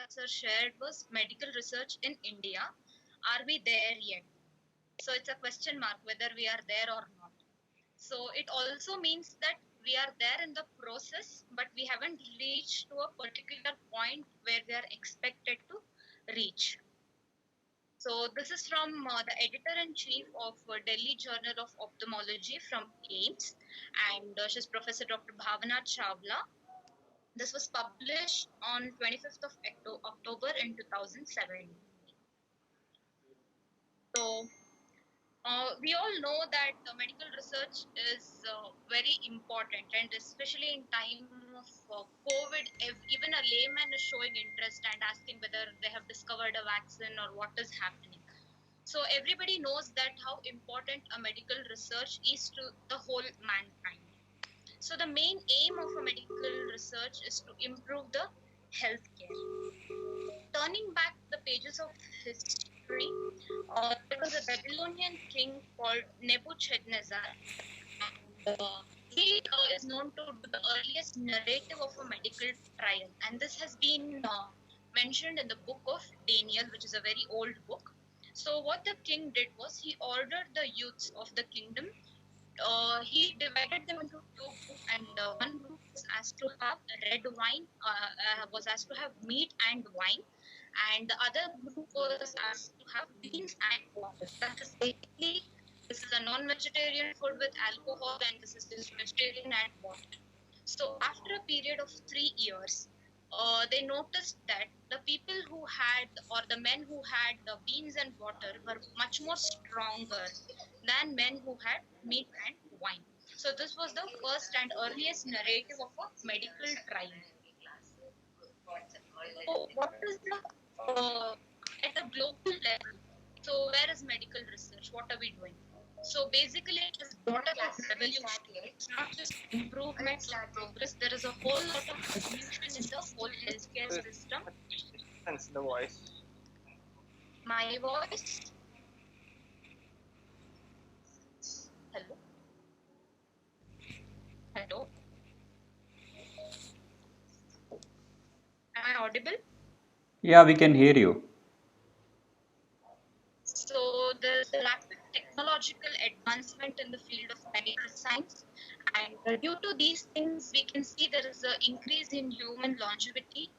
sir shared was medical research in India. Are we there yet? So it's a question mark whether we are there or not. So it also means that we are there in the process, but we haven't reached to a particular point where we are expected to reach. So this is from the editor-in-chief of Delhi Journal of Ophthalmology from AIMS, and she's Professor Dr. Bhavana Chawla. This was published on 25th of October in 2007. So we all know that medical research is very important, and especially in time of COVID, even a layman is showing interest and asking whether they have discovered a vaccine or what is happening. So everybody knows that how important a medical research is to the whole mankind. So the main aim of a medical research is to improve the healthcare. Turning back the pages of history, there was a Babylonian king called Nebuchadnezzar, and he is known to do the earliest narrative of a medical trial, and this has been mentioned in the book of Daniel, which is a very old book. So what the king did was he ordered the youths of the kingdom. He divided them into two groups, and one group was asked to have red wine, was asked to have meat and wine, and the other group was asked to have beans and water. That is basically, this is a non-vegetarian food with alcohol, and this is just vegetarian and water. So after a period of 3 years, they noticed that the people who had, or the men who had the beans and water, were much more stronger than men who had meat and wine. So this was the first and earliest narrative of a medical trial. So what is the at a global level? So where is medical research? What are we doing? So basically, it is not about revolution. It's not just improvements or progress. There is a whole lot of evolution in the whole healthcare system. Sense the voice. My voice. Hello. Hello. Am I audible? Yeah, we can hear you. So there's a rapid technological advancement in the field of medical science, and due to these things, we can see there is an increase in human longevity,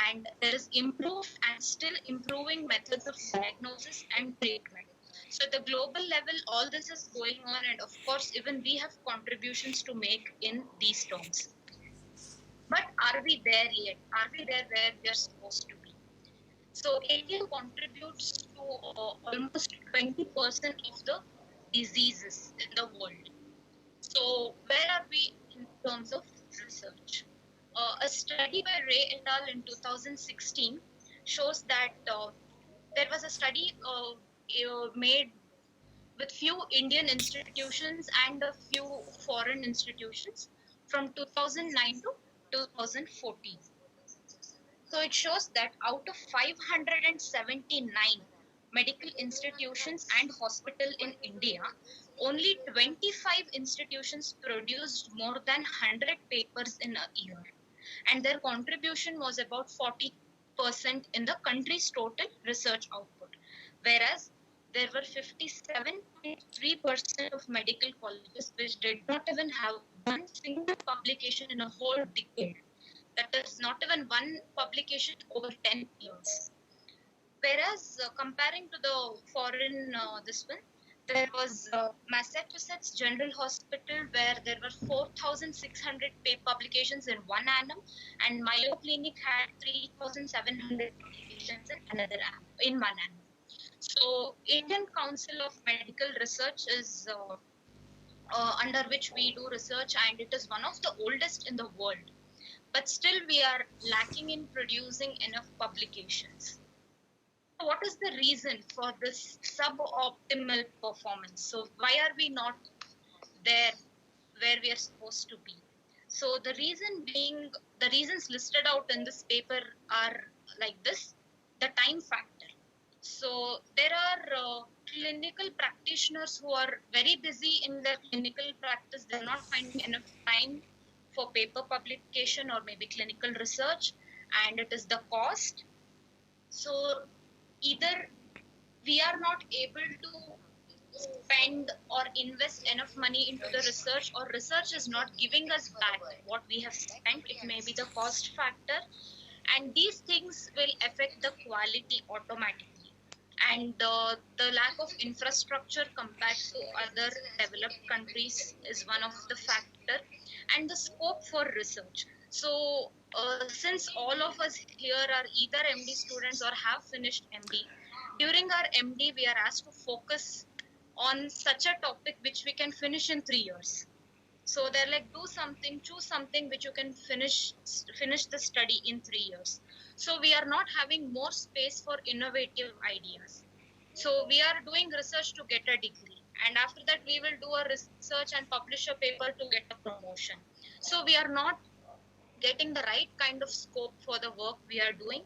and there is improved and still improving methods of diagnosis and treatment. So at the global level, all this is going on, and of course, even we have contributions to make in these terms. But are we there yet? Are we there where we are supposed to be? So India contributes to almost 20% of the diseases in the world. So where are we in terms of research? A study by Ray et al. In 2016 shows that there was a study made with few Indian institutions and a few foreign institutions from 2009 to 2014. So it shows that out of 579 medical institutions and hospitals in India, only 25 institutions produced more than 100 papers in a year. And their contribution was about 40% in the country's total research output. Whereas there were 57.3% of medical colleges which did not even have one single publication in a whole decade. That is not even one publication over 10 years. Whereas comparing to the foreign this one, there was Massachusetts General Hospital where there were 4,600 publications in one annum, and Mayo Clinic had 3,700 publications in another in one annum. So Indian Council of Medical Research is under which we do research, and it is one of the oldest in the world. But still we are lacking in producing enough publications. So what is the reason for this suboptimal performance? So why are we not there where we are supposed to be? So the reasons listed out in this paper are like this: the time factor. So there are clinical practitioners who are very busy in their clinical practice. They're not finding enough time for paper publication or maybe clinical research, and it is the cost, So either we are not able to spend or invest enough money into the research, or research is not giving us back what we have spent. It may be the cost factor, and these things will affect the quality automatically. And the lack of infrastructure compared to other developed countries is one of the factor, and the scope for research. So since all of us here are either MD students or have finished MD, during our MD we are asked to focus on such a topic which we can finish in 3 years. So they're like, do something, choose something which you can finish the study in 3 years. So we are not having more space for innovative ideas. So we are doing research to get a degree, and after that we will do a research and publish a paper to get a promotion. So we are not getting the right kind of scope for the work we are doing,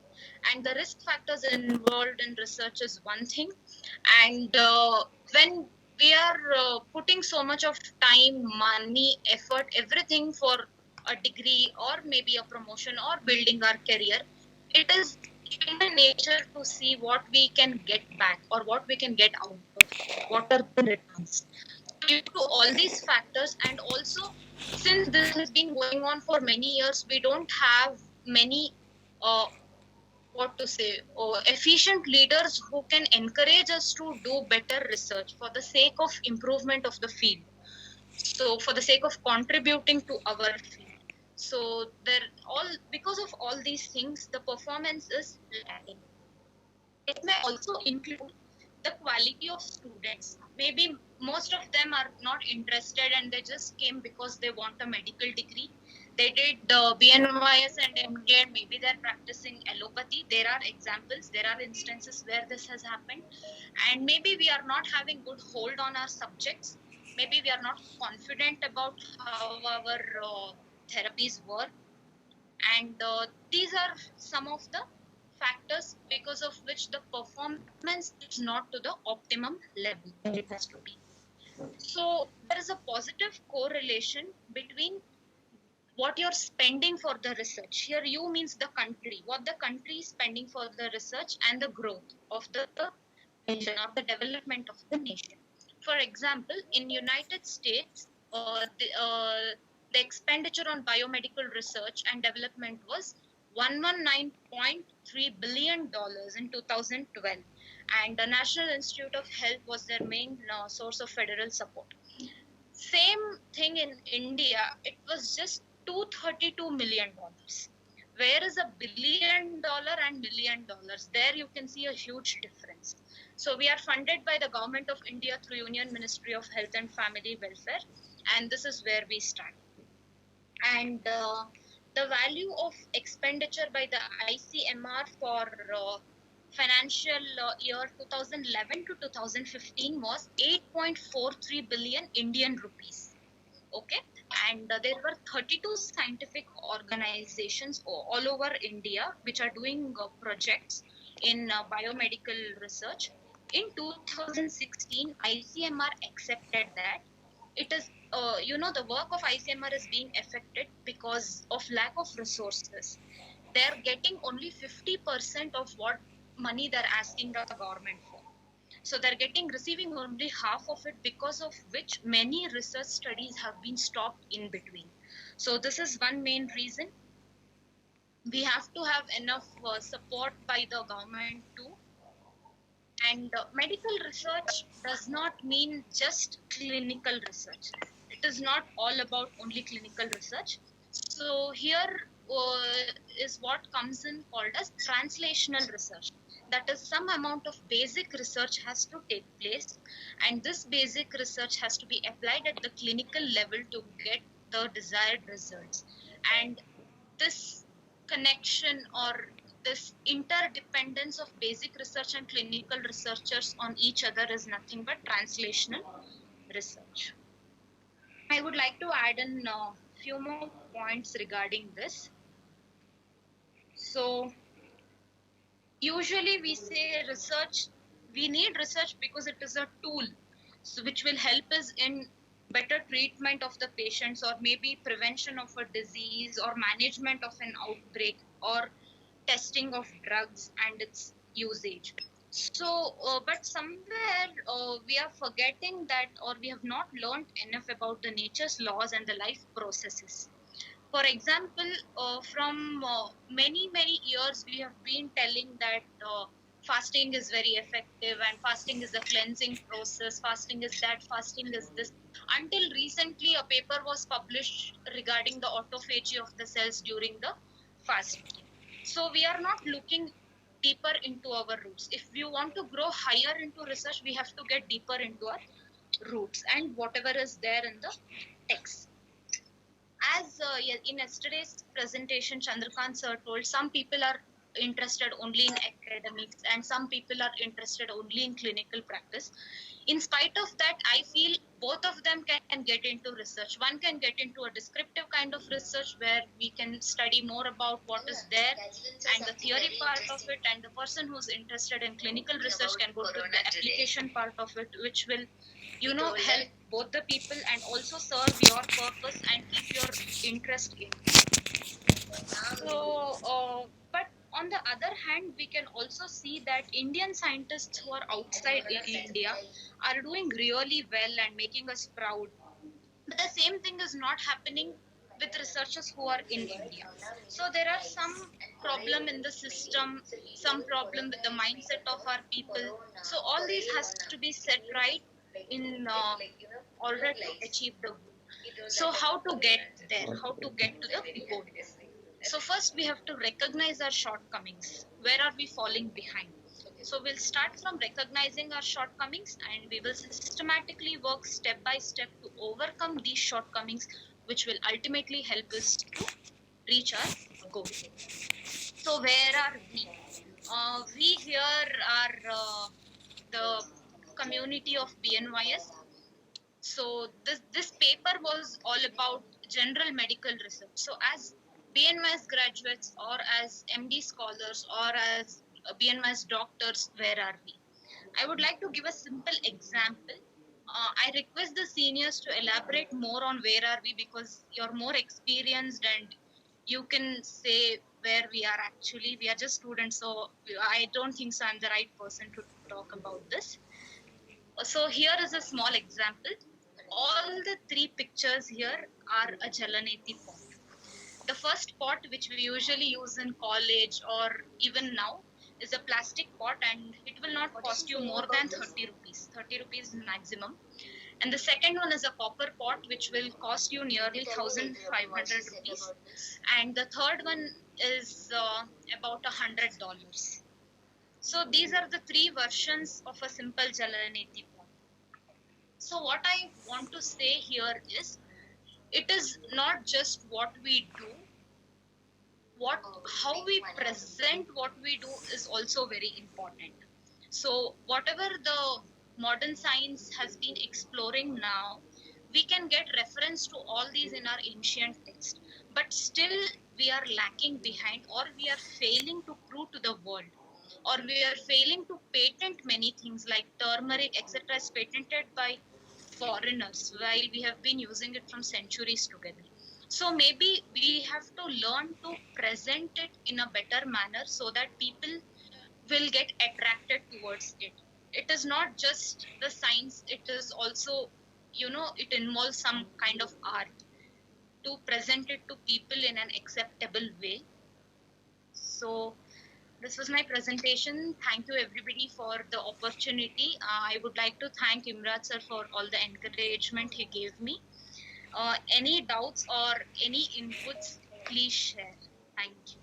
and the risk factors involved in research is one thing. And when we are putting so much of time, money, effort, everything for a degree or maybe a promotion or building our career, it is human nature to see what we can get back or what we can get out of it, what are the returns. Due to all these factors, and also since this has been going on for many years, we don't have many uh, what to say, efficient leaders who can encourage us to do better research for the sake of improvement of the field. So for the sake of contributing to our field. So there all because of all these things, the performance is lacking. It may also include the quality of students. Maybe most of them are not interested and they just came because they want a medical degree. They did BNYS and MD, and maybe they're practicing allopathy. There are examples, there are instances where this has happened. And maybe we are not having good hold on our subjects. Maybe we are not confident about how our therapies work. And these are some of the factors because of which the performance is not to the optimum level it has to be. So there is a positive correlation between what you're spending for the research. Here you means the country, what the country is spending for the research, and the growth of the nation or the development of the nation. For example, in United States, the expenditure on biomedical research and development was $119.3 billion in 2012, and the National Institute of Health was their main source of federal support. Same thing in India, it was just $232 million. Where is $1 billion and $1 million? There you can see a huge difference. So we are funded by the Government of India through Union Ministry of Health and Family Welfare, and this is where we stand. And the value of expenditure by the ICMR for financial year 2011 to 2015 was 8.43 billion Indian rupees. Okay, and there were 32 scientific organizations all over India which are doing projects in biomedical research. In 2016, ICMR accepted that it is the work of ICMR is being affected because of lack of resources. They're getting only 50% of what money they're asking the government for. So they're receiving only half of it, because of which many research studies have been stopped in between. So this is one main reason. We have to have enough support by the government too. And medical research does not mean just clinical research. It is not all about only clinical research. So here is what comes in called as translational research. That is, some amount of basic research has to take place, and this basic research has to be applied at the clinical level to get the desired results. And this connection, or this interdependence of basic research and clinical researchers on each other, is nothing but translational research. I would like to add in a few more points regarding this. So usually we say we need research because it is a tool, so which will help us in better treatment of the patients, or maybe prevention of a disease, or management of an outbreak, or testing of drugs and its usage. So, but somewhere we are forgetting that, or we have not learned enough about the nature's laws and the life processes. For example, from many years, we have been telling that fasting is very effective and fasting is a cleansing process, fasting is that, fasting is this. Until recently, a paper was published regarding the autophagy of the cells during the fast. So we are not looking deeper into our roots. If we want to grow higher into research, we have to get deeper into our roots and whatever is there in the text. As in yesterday's presentation, Chandrakant sir told some people are interested only in academics and some people are interested only in clinical practice. In spite of that, I feel both of them can get into research. One can get into a descriptive kind of research where we can study more about what is there and the theory part of it, and the person who's interested in clinical research can go to the application part of it, which will help both the people and also serve your purpose and keep your interest in. So, but on the other hand, we can also see that Indian scientists who are outside India are doing really well and making us proud. But the same thing is not happening with researchers who are in India. So there are some problem in the system, some problem with the mindset of our people. So all these has to be set right in order to achieve the goal. So how to get there? How to get to the goal? So first we have to recognize our shortcomings. Where are we falling behind? So we'll start from recognizing our shortcomings and we will systematically work step by step to overcome these shortcomings, which will ultimately help us to reach our goal. So where are we? We here are the community of BNYS. So this paper was all about general medical research. So as BNYS graduates or as MD scholars or as BNYS doctors, where are we? I would like to give a simple example. I request the seniors to elaborate more on where are we, because you're more experienced and you can say where we are actually. We are just students, so I don't think so I'm the right person to talk about this. So here is a small example. All the three pictures here are a Jalaneti pot. The first pot, which we usually use in college or even now, is a plastic pot and it will not cost you more than 30 rupees. 30 rupees maximum. And the second one is a copper pot, which will cost you nearly 1,500 rupees. And the third one is about $100. So these are the three versions of a simple Jalaneti pot. So what I want to say here is, it is not just what we do, what how we present what we do is also very important. So whatever the modern science has been exploring now, we can get reference to all these in our ancient text, but still we are lacking behind, or we are failing to prove to the world, or we are failing to patent many things like turmeric etc is patented by foreigners while we have been using it from centuries together. So maybe we have to learn to present it in a better manner so that people will get attracted towards it. It is not just the science, it is also, it involves some kind of art to present it to people in an acceptable way. So this was my presentation. Thank you everybody for the opportunity. I would like to thank Imrad sir for all the encouragement he gave me. Any doubts or any inputs, please share. Thank you.